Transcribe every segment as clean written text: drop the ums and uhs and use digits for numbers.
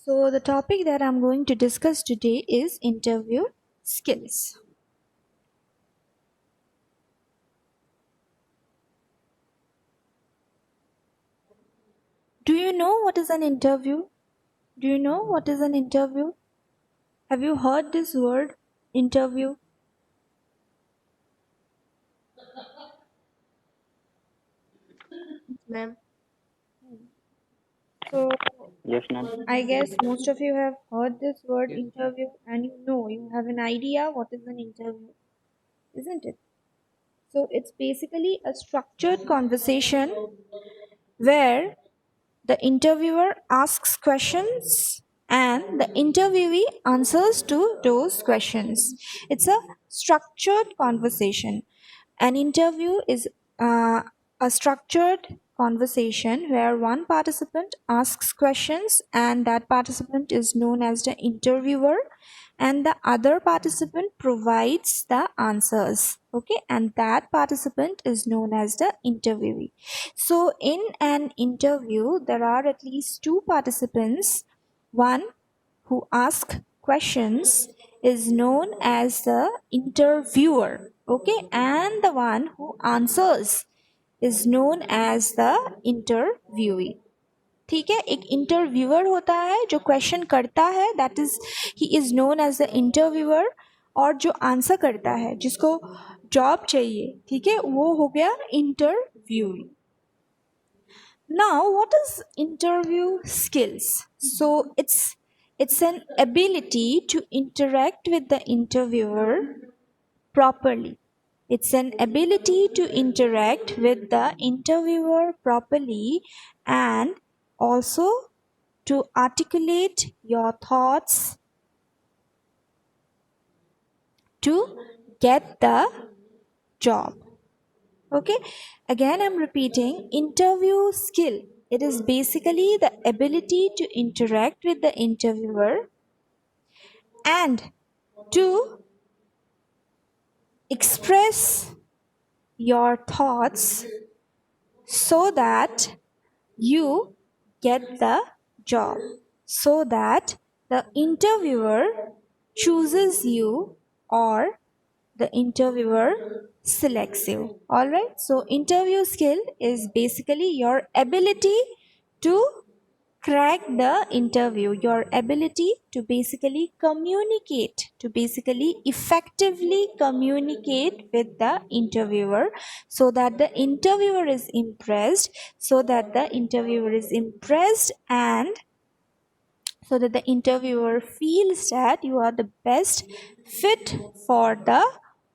So, the topic that I'm going to discuss today is interview skills. Do you know what is an interview? Do you know what is an interview? Have you heard this word, interview? Ma'am. So, Yes, ma'am. I guess most of you have heard this word interview and you have an idea what is an interview, isn't it? So, it's basically a structured conversation where the interviewer asks questions and the interviewee answers to those questions. It's a structured conversation. An interview is a structured conversation where one participant asks questions and that participant is known as the interviewer and the other participant provides the answers, okay, and that participant is known as the interviewee. So in an interview there are at least two participants. One who asks questions is known as the interviewer, okay, and the one who answers is known as the interviewee. ठीक है, एक interviewer होता है जो question करता है, that is he is known as the interviewer, और जो आंसर करता है जिसको जॉब चाहिए, ठीक है, वो हो गया interviewee. Now, what is interview skills? So it's an ability to interact with the interviewer properly. It's an ability to interact with the interviewer properly and also to articulate your thoughts to get the job. Okay, again I'm repeating, interview skill. It is basically the ability to interact with the interviewer and to express your thoughts so that you get the job, so that the interviewer chooses you or the interviewer selects you. All right, so interview skill is basically your ability to crack the interview, your ability to basically communicate, to basically effectively communicate with the interviewer so that the interviewer is impressed, so that the interviewer is impressed and so that the interviewer feels that you are the best fit for the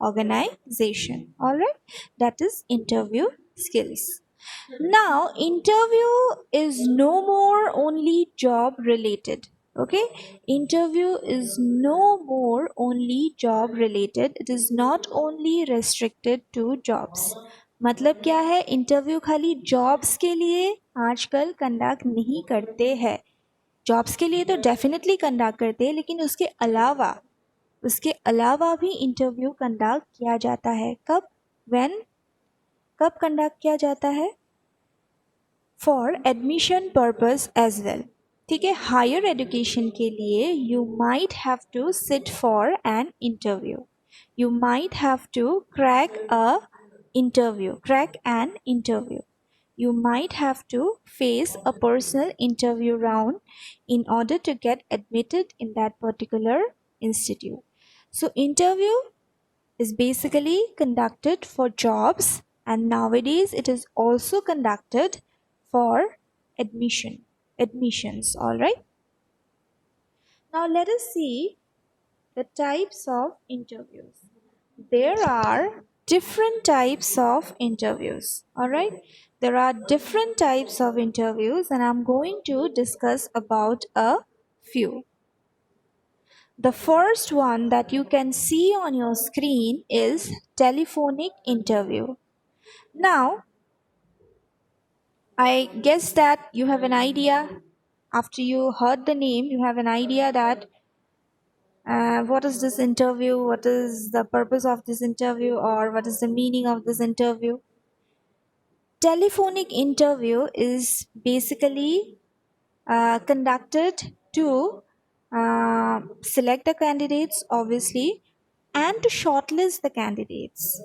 organization. All right, that is interview skills. Now, interview is no more only job related. Okay, interview is no more only job related. It is not only restricted to jobs. मतलब क्या है, interview खाली jobs के लिए आजकल conduct नहीं करते हैं. जॉब्स के लिए तो डेफिनेटली कंडक्ट करते हैं, लेकिन उसके अलावा भी इंटरव्यू कंडक्ट किया जाता है. कब कंडक्ट किया जाता है? For admission purpose as well. ठीक है, हायर एजुकेशन के लिए you might have to sit for an interview, you might have to crack an interview, you might have to face a personal interview round in order to get admitted in that particular institute. So interview is basically conducted for jobs and nowadays it is also conducted for admissions. All right, now let us see the types of interviews. There are different types of interviews. All right, there are different types of interviews and I'm going to discuss about a few. The first one that you can see on your screen is telephonic interview. Now, I guess that you have an idea. After you heard the name, you have an idea that what is this interview, what is the purpose of this interview, or what is the meaning of this interview. Telephonic interview is basically conducted to select the candidates, obviously, and to shortlist the candidates.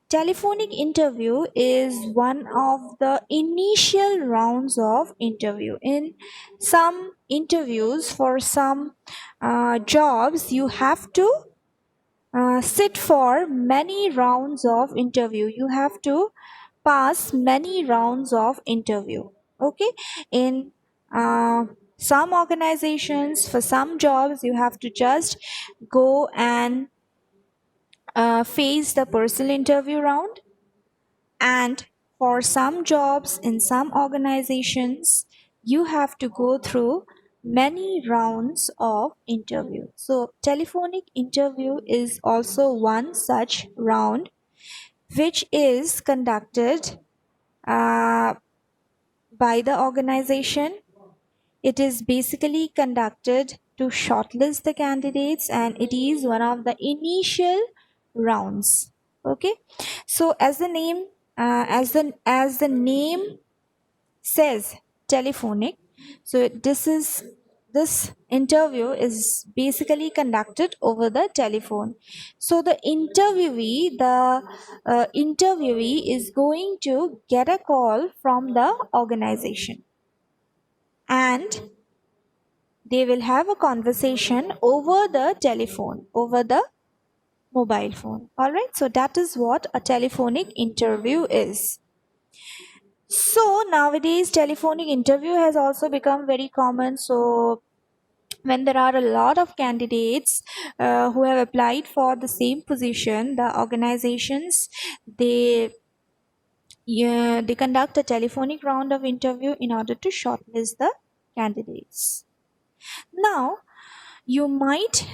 Telephonic interview is one of the initial rounds of interview. In some interviews for some jobs, you have to sit for many rounds of interview. You have to pass many rounds of interview. Okay, in uh, some organizations, for some jobs, you have to just go and face the personal interview round, and for some jobs in some organizations, you have to go through many rounds of interview. So, telephonic interview is also one such round which is conducted uh, by the organization. It is basically conducted to shortlist the candidates, and it is one of the initial rounds. Okay, so as the name says, telephonic. So this interview is basically conducted over the telephone. So the interviewee is going to get a call from the organization, and they will have a conversation over the telephone, over the mobile phone. All right, so that is what a telephonic interview is. So nowadays, telephonic interview has also become very common. So when there are a lot of candidates who have applied for the same position, the organizations, they they conduct a telephonic round of interview in order to shortlist the candidates. Now, you might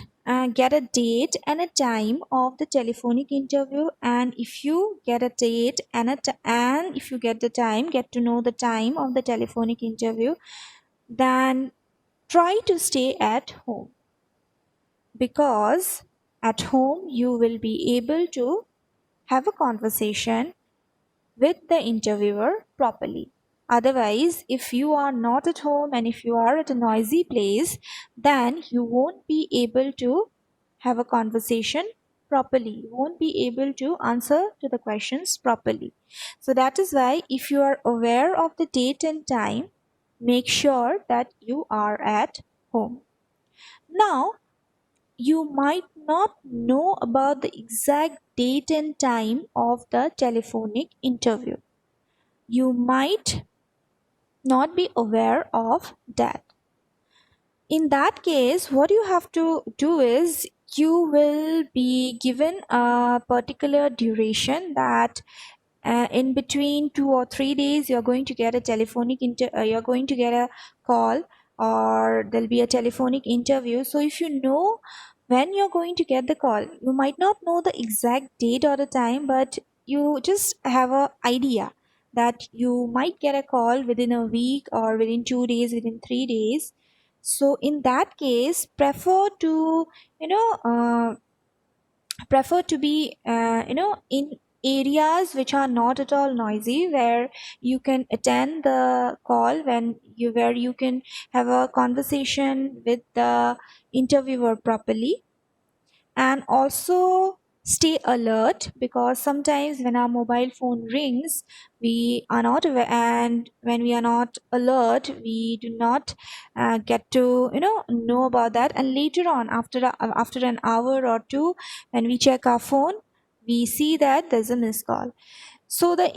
get a date and a time of the telephonic interview, and if you get a date and if you get the time, get to know the time of the telephonic interview, then try to stay at home, because at home you will be able to have a conversation with the interviewer properly. Otherwise, if you are not at home and if you are at a noisy place, then you won't be able to have a conversation properly. You won't be able to answer to the questions properly. So that is why, if you are aware of the date and time, make sure that you are at home. Now, you might not know about the exact date and time of the telephonic interview. You might not be aware of that. In that case, what you have to do is, you will be given a particular duration that in between 2 or 3 days you're going to get a you're going to get a call, or there'll be a telephonic interview. So if you know when you're going to get the call, you might not know the exact date or the time, but you just have a idea that you might get a call within a week, or within 2 days, within 3 days. So in that case, you know prefer to be in areas which are not at all noisy, where you can attend the call, where you can have a conversation with the interviewer properly. And also stay alert, because sometimes when our mobile phone rings, we are not aware, and when we are not alert, we do not get to know about that. And later on, after an hour or two, when we check our phone, we see that there's a missed call. So the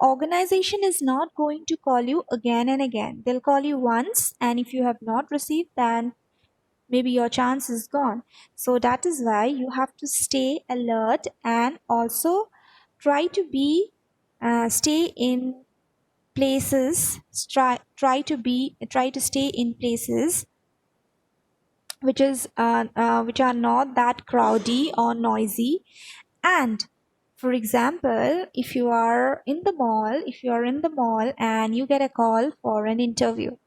organization is not going to call you again and again. They'll call you once, and if you have not received, then maybe your chance is gone. So that is why you have to stay alert, and also try to be stay in places try to stay in places which are not that crowdy or noisy. And for example, if you are in the mall and you get a call for an interview,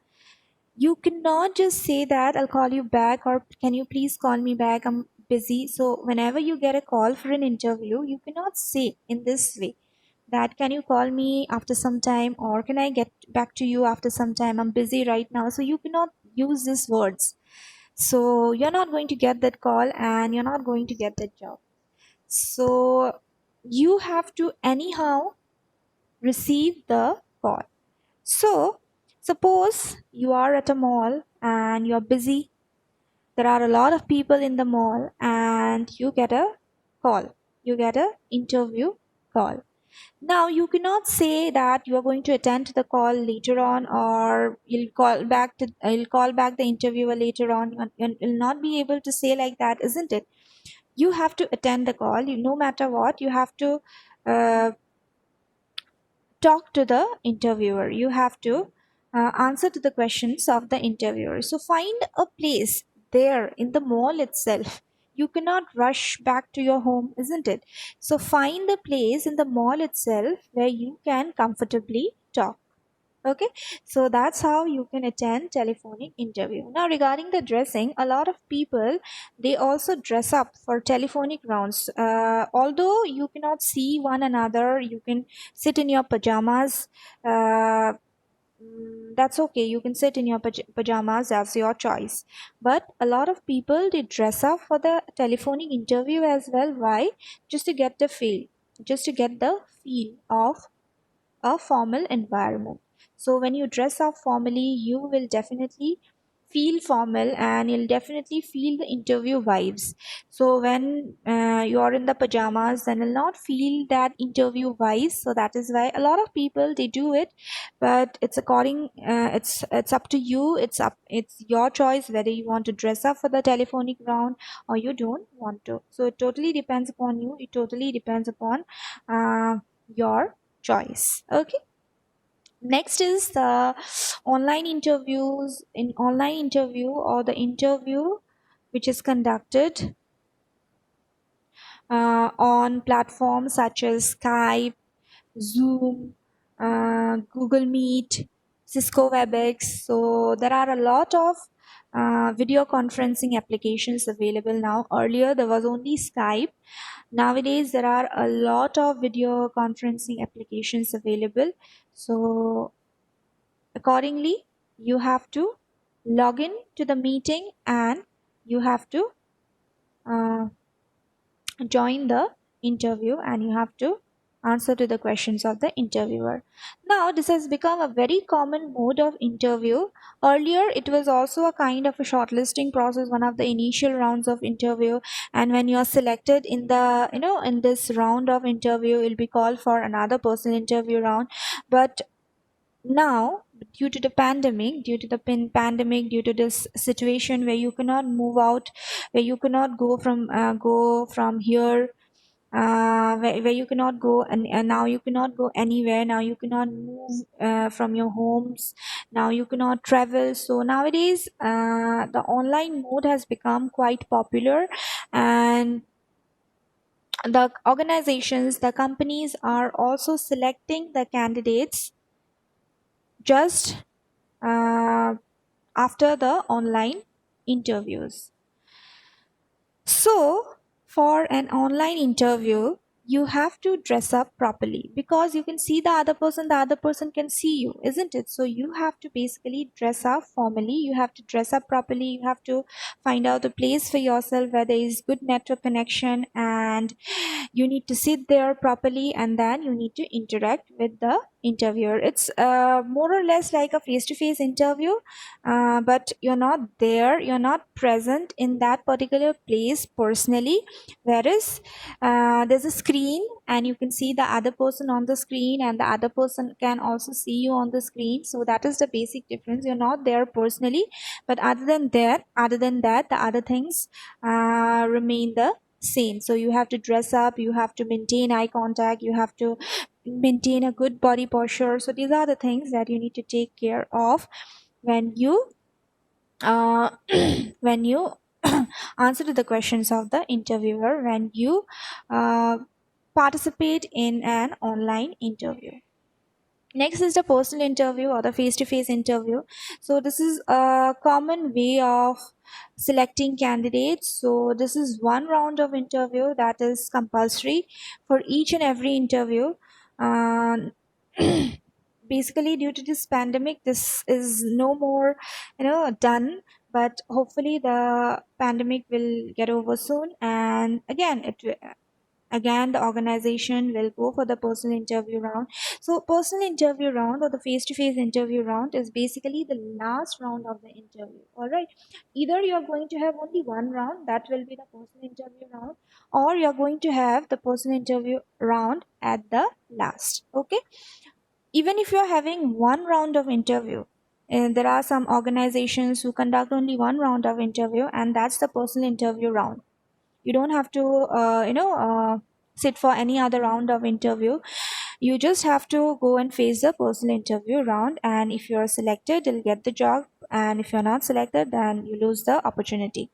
you cannot just say that I'll call you back, or can you please call me back, I'm busy. So whenever you get a call for an interview, you cannot say in this way that can you call me after some time, or can I get back to you after some time, I'm busy right now. So you cannot use these words. So you're not going to get that call and you're not going to get that job. So you have to anyhow receive the call. So suppose you are at a mall and you're busy. There are a lot of people in the mall and you get a call. You get a interview call. Now you cannot say that you are going to attend to the call later on, or you'll call back the interviewer later on. You'll not be able to say like that, isn't it? You have to attend the call. No matter what, you have to uh, talk to the interviewer. You have to answer to the questions of the interviewer. So find a place there in the mall itself. You cannot rush back to your home, isn't it? So find a place in the mall itself where you can comfortably talk. Okay, so that's how you can attend telephonic interview. Now regarding the dressing, a lot of people, they also dress up for telephonic rounds. Although you cannot see one another, you can sit in your pajamas. That's okay, you can sit in your pajamas, that's your choice. But a lot of people, they dress up for the telephonic interview as well. Why? Just to get the feel, just to get the feel of a formal environment. So when you dress up formally, you will definitely feel formal and you'll definitely feel the interview vibes. So when you are in the pajamas, then you'll not feel that interview vibes. So that is why a lot of people, they do it. But it's up to you. It's your choice whether you want to dress up for the telephonic round or you don't want to. So it totally depends upon you. It totally depends upon your choice. Okay, next is the online interviews. In online interview, or the interview which is conducted on platforms such as Skype, Zoom, Google Meet, Cisco WebEx. So there are a lot of video conferencing applications available now. Earlier there was only Skype. Nowadays there are a lot of video conferencing applications available. So accordingly, you have to log in to the meeting and you have to uh, join the interview and you have to answer to the questions of the interviewer. Now this has become a very common mode of interview. Earlier it was also a kind of a shortlisting process, one of the initial rounds of interview, and when you are selected in the in this round of interview, you'll be called for another person interview round. But now, due to the pandemic, due to this situation where you cannot move out, where you cannot go from here, where you cannot go, and now you cannot go anywhere, now you cannot move from your homes, now you cannot travel. So nowadays the online mode has become quite popular, and the organizations, the companies are also selecting the candidates just uh, after the online interviews. So, for an online interview, you have to dress up properly because you can see the other person can see you, isn't it? So, you have to basically dress up formally, you have to dress up properly, you have to find out a place for yourself where there is good network connection, and you need to sit there properly, and then you need to interact with the interviewer. It's more or less like a face-to-face interview, but you're not there, you're not present in that particular place personally. Whereas there's a screen and you can see the other person on the screen, and the other person can also see you on the screen. So that is the basic difference. You're not there personally, but other than that the other things remain the same. So you have to dress up, you have to maintain eye contact, you have to maintain a good body posture. So these are the things that you need to take care of when you uh, when you answer to the questions of the interviewer, when you uh, participate in an online interview. Next is the personal interview or the face-to-face interview. So this is a common way of selecting candidates. So this is one round of interview that is compulsory for each and every interview. Um, basically due to this pandemic, this is no more, done. But hopefully the pandemic will get over soon, and again the organization will go for the personal interview round. So personal interview round or the face-to-face interview round is basically the last round of the interview. All right, either you're going to have only one round, that will be the personal interview round, or you're going to have the personal interview round at the last. Okay, even if you're having one round of interview, and there are some organizations who conduct only one round of interview, and that's the personal interview round. You don't have to sit for any other round of interview. You just have to go and face the personal interview round, and if you're selected, you'll get the job, and if you're not selected, then you lose the opportunity.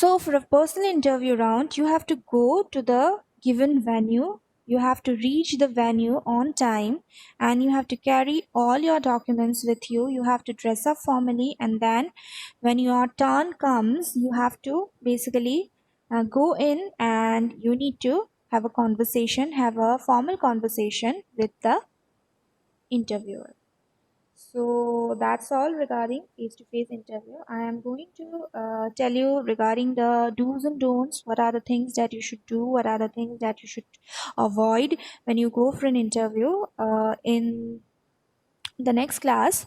So for a personal interview round, you have to go to the given venue, you have to reach the venue on time, and you have to carry all your documents with you. You have to dress up formally, and then when your turn comes, you have to basically go in, and you need to have a conversation, have a formal conversation with the interviewer. So that's all regarding face-to-face interview. I am going to tell you regarding the do's and don'ts. What are the things that you should do? What are the things that you should avoid when you go for an interview in the next class.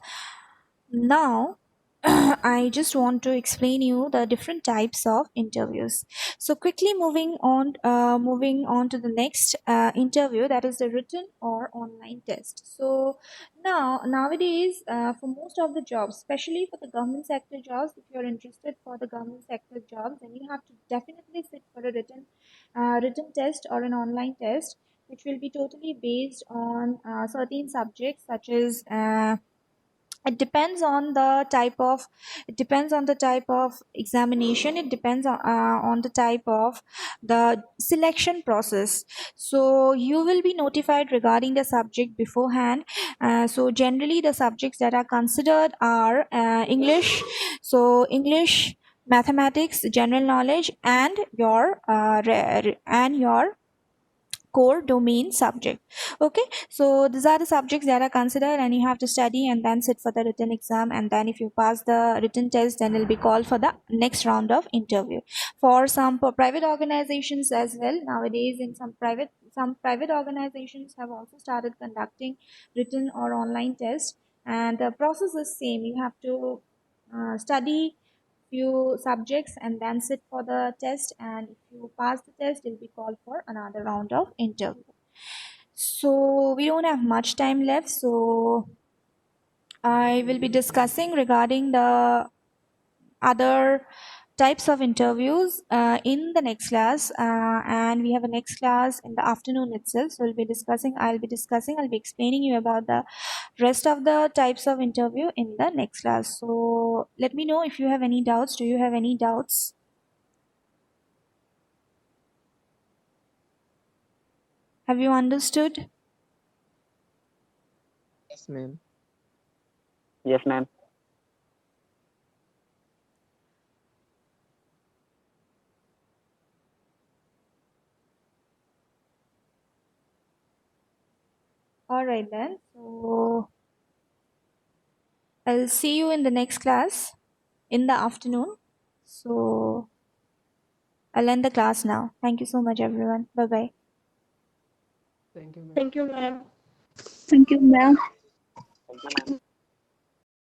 Now, I just want to explain you the different types of interviews. So quickly moving on to the next interview, that is the written or online test. So nowadays, for most of the jobs, especially for the government sector jobs, if you're interested for the government sector jobs, then you have to definitely sit for a written test or an online test, which will be totally based on certain subjects such as it depends on the type of examination. It depends on the type of the selection process. So you will be notified regarding the subject beforehand. So generally the subjects that are considered are English, so English, mathematics, general knowledge, and your core domain subject. Okay, so these are the subjects that are considered, and you have to study and then sit for the written exam, and then if you pass the written test, then you'll be called for the next round of interview. For some private organizations as well, nowadays in some private organizations have also started conducting written or online tests, and the process is same. You have to study few subjects and then sit for the test, and if you pass the test, you'll be called for another round of interview. So we don't have much time left, so I will be discussing regarding the other types of interviews in the next class, and we have a next class in the afternoon itself. So I'll be explaining you about the rest of the types of interview in the next class. So let me know if you have any doubts. Do you have any doubts? Have you understood? Yes, ma'am. Yes, ma'am. All right then. So I'll see you in the next class in the afternoon. So I'll end the class now. Thank you so much, everyone. Bye bye. Thank you, ma'am. Thank you, ma'am. Thank you, ma'am. Thank you, ma'am.